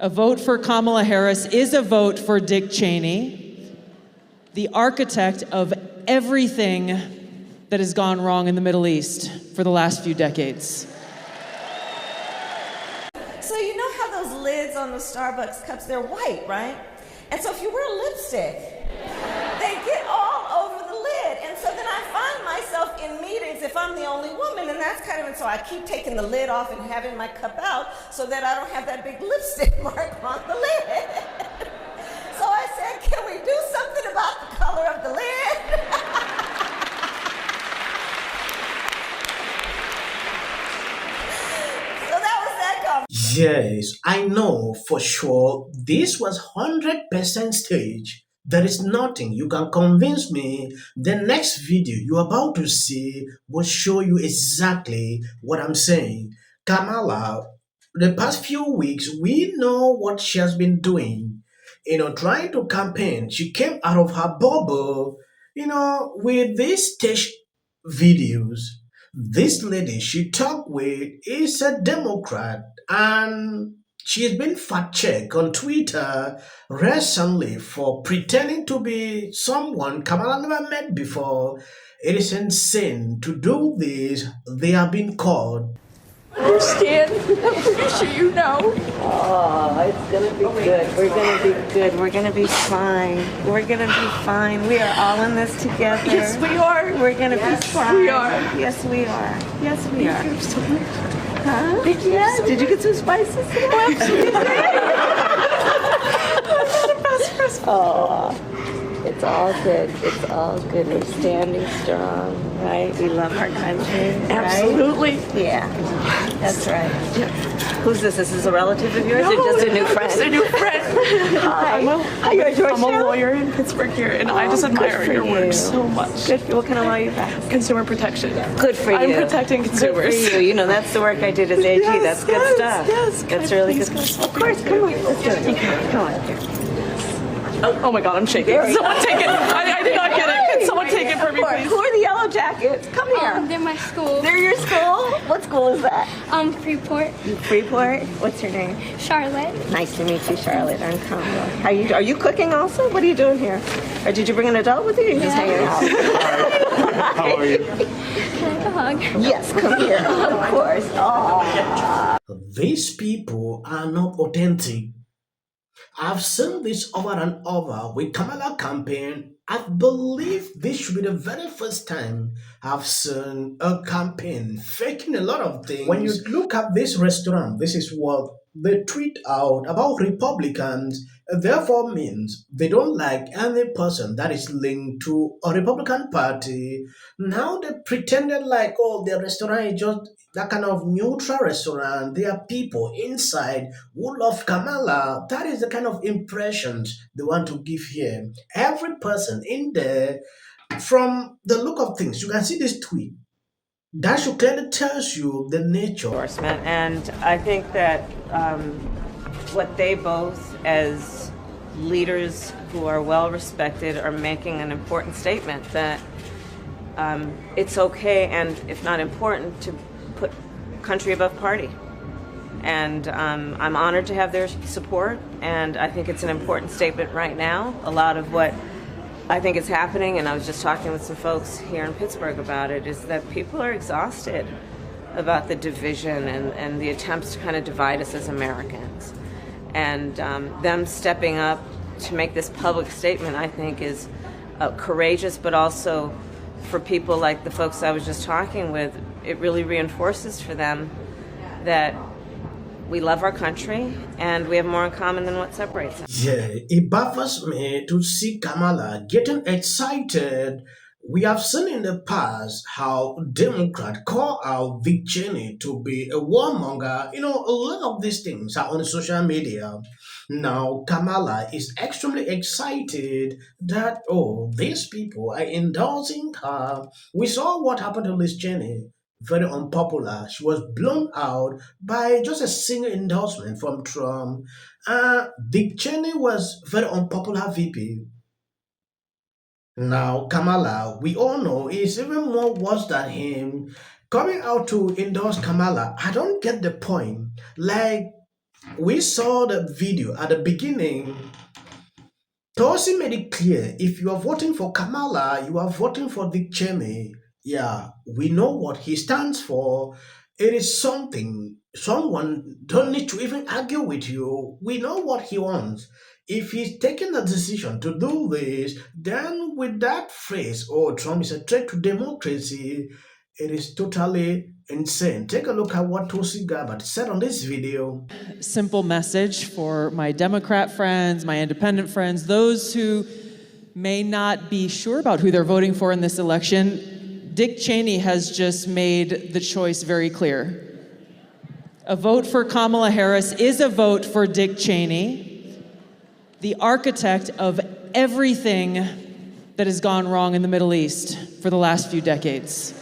A vote for Kamala Harris is a vote for Dick Cheney, the architect of everything that has gone wrong in the Middle East for the last few decades. So you know how those lids on the Starbucks cups, they're white, right? And so if you wear lipstick, they get all over the lid. And so then I find myself in meetings if I'm the only woman, and that's kind of, and so I keep taking the lid off and having my cup out so that I don't have that big lipstick mark on the lid. So I said, can we do something about the color of the lid? Yes, I know for sure this was 100% stage. There is nothing you can convince me. The next video you're about to see will show you exactly what I'm saying. Kamala, the past few weeks, we know what she has been doing. Trying to campaign. She came out of her bubble, with these stage videos. This lady she talked with is a Democrat and she's been fact-checked on Twitter recently for pretending to be someone Kamala never met before. It is insane to do this. They have been caught. Understand? I'm pretty sure you know. Oh, it's gonna be good. We're gonna be good. We're gonna be fine. We're gonna be fine. We are all in this together. Yes, we are. We're gonna be fine. We are. Yes, we are. Yes, we are. Thank you so much. Huh? Thank you Yeah. so Did you get some spices? Oh, absolutely. I'm the best person. Oh, it's all good. It's all good. We're standing strong, right? We love our country, right? Absolutely. Yeah, that's right. Yeah. Who's this? Is this a relative of yours or just a new friend? Just a new friend. Hi. I'm a lawyer in Pittsburgh here, and I just admire your work so much. Good. What can I love you back? Consumer protection. Good for you. I'm protecting consumers. Good for you. That's the work I did as AG. Yes, That's good yes, stuff. yes. That's really good. Of course. Come on. Let's do it. Come on. Here. Oh my God, I'm shaking. Someone take it. I did not get it. Can someone take it for me, please? Who are the yellow jackets? Come here. They're my school. They're your school? What school is that? Freeport. Freeport? What's your name? Charlotte. Nice to meet you, Charlotte. I'm Kamala. Are you cooking also? What are you doing here? Or did you bring an adult with you? Or you just hanging out? How are you? Can I have a hug? Yes, come here. Of course. Oh. These people are not authentic. I've seen this over and over with Kamala campaign. I believe this should be the very first time I've seen a campaign faking a lot of things. When you look at this restaurant, this is what they tweet out about Republicans. Therefore means they don't like any person that is linked to a Republican Party. Now they pretended like, oh, their restaurant is just that kind of neutral restaurant. There are people inside who love Kamala. That is the kind of impressions they want to give here. Every person in there, from the look of things, you can see this tweet. That should clearly tells you the nature. Endorsement, and I think that what they both, as leaders who are well respected, are making an important statement that it's okay, and if not important, to put country above party. And I'm honored to have their support, and I think it's an important statement right now. A lot of what I think is happening, and I was just talking with some folks here in Pittsburgh about it, is that people are exhausted about the division and the attempts to kind of divide us as Americans. And them stepping up to make this public statement, I think, is courageous, but also for people like the folks I was just talking with, it really reinforces for them that we love our country and we have more in common than what separates us. Yeah, it baffles me to see Kamala getting excited. We have seen in the past how Democrats call out Dick Cheney to be a warmonger. A lot of these things are on social media. Now, Kamala is extremely excited that, oh, these people are endorsing her. We saw what happened to Liz Cheney. Very unpopular. She was blown out by just a single endorsement from Trump. Dick Cheney was very unpopular VP. Now, Kamala, we all know, is even more worse than him. Coming out to endorse Kamala, I don't get the point. Like, We saw the video at the beginning. Tosi made it clear if you are voting for Kamala, you are voting for Dick Cheney. Yeah, we know what he stands for. It is something someone don't need to even argue with you. We know what he wants. If he's taking the decision to do this, then with that phrase, oh, Trump is a threat to democracy, it is totally insane. Take a look at what Tulsi Gabbard said on this video. Simple message for my Democrat friends, my independent friends, those who may not be sure about who they're voting for in this election. Dick Cheney has just made the choice very clear. A vote for Kamala Harris is a vote for Dick Cheney, the architect of everything that has gone wrong in the Middle East for the last few decades.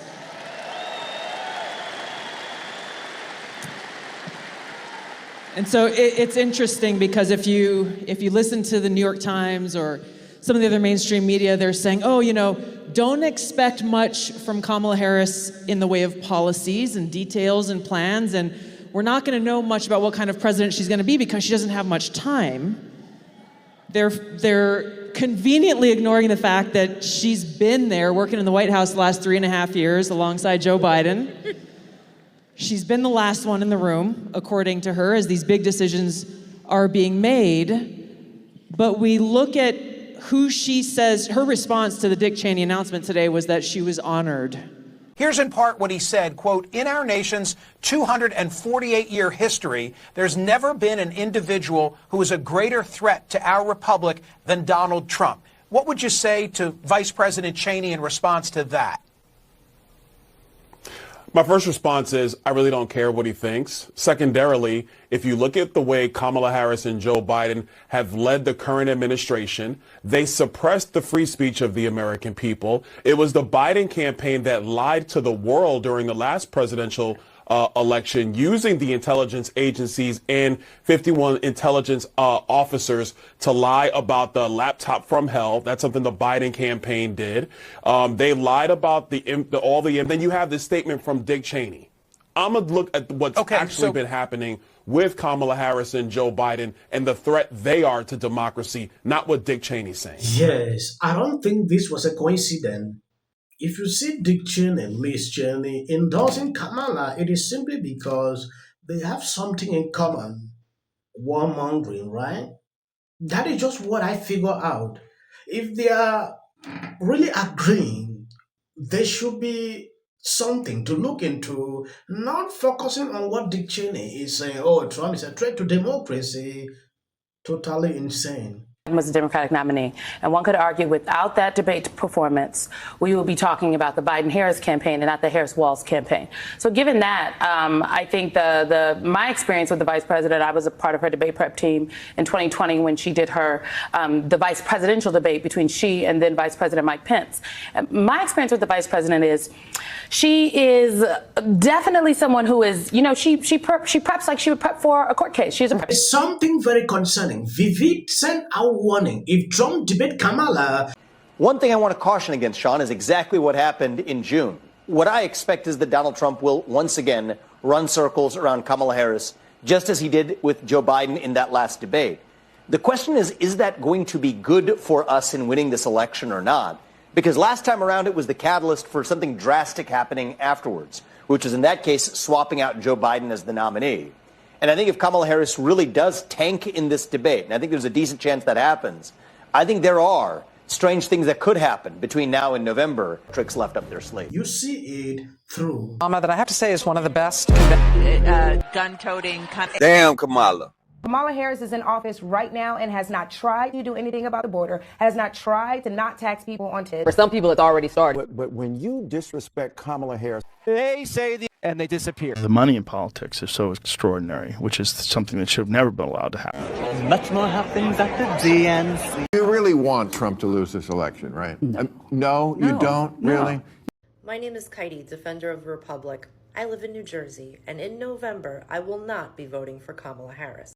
And so it's interesting because if you listen to the New York Times or some of the other mainstream media, they're saying, oh, don't expect much from Kamala Harris in the way of policies and details and plans, and we're not going to know much about what kind of president she's going to be because she doesn't have much time. They're conveniently ignoring the fact that she's been there working in the White House the last 3.5 years alongside Joe Biden. She's been the last one in the room, according to her, as these big decisions are being made. But we look at who she says, her response to the Dick Cheney announcement today was that she was honored. Here's in part what he said, quote, in our nation's 248-year history, there's never been an individual who is a greater threat to our republic than Donald Trump. What would you say to Vice President Cheney in response to that? My first response is I really don't care what he thinks. Secondarily, if you look at the way Kamala Harris and Joe Biden have led the current administration, they suppressed the free speech of the American people. It was the Biden campaign that lied to the world during the last presidential election, using the intelligence agencies and 51 intelligence officers to lie about the laptop from hell. That's something the Biden campaign did. They lied about then you have this statement from Dick Cheney. I'm going to look at what's actually been happening with Kamala Harris and Joe Biden and the threat they are to democracy, not what Dick Cheney's saying. Yes, I don't think this was a coincidence. If you see Dick Cheney and Liz Cheney endorsing Kamala, it is simply because they have something in common. Warmongering, right? That is just what I figure out. If they are really agreeing, there should be something to look into, not focusing on what Dick Cheney is saying. Oh, Trump is a threat to democracy. Totally insane. Was a Democratic nominee. And one could argue without that debate performance, we will be talking about the Biden-Harris campaign and not the Harris-Walz campaign. So given that, I think my experience with the vice president, I was a part of her debate prep team in 2020 when she did her the vice presidential debate between she and then Vice President Mike Pence. My experience with the vice president is she is definitely someone who is, she preps like she would prep for a court case. She's a something very concerning. Vivek sent out warning if Trump debate Kamala. One thing I want to caution against, Sean, is exactly what happened in June. What I expect is that Donald Trump will once again run circles around Kamala Harris, just as he did with Joe Biden in that last debate. The question is that going to be good for us in winning this election or not? Because last time around, it was the catalyst for something drastic happening afterwards, which was in that case swapping out Joe Biden as the nominee. And I think if Kamala Harris really does tank in this debate, and I think there's a decent chance that happens, I think there are strange things that could happen between now and November. Tricks left up their sleeve. You see it through. That I have to say is one of the best. Gun-toting. Damn, Kamala. Kamala Harris is in office right now and has not tried to do anything about the border, has not tried to not tax people on tips. For some people, it's already started. But when you disrespect Kamala Harris, they say and they disappear. The money in politics is so extraordinary, which is something that should have never been allowed to happen. Much more happens at the DNC. You really want Trump to lose this election, right? No, you don't? No. Really? My name is Kaidi, defender of the Republic. I live in New Jersey, and in November, I will not be voting for Kamala Harris.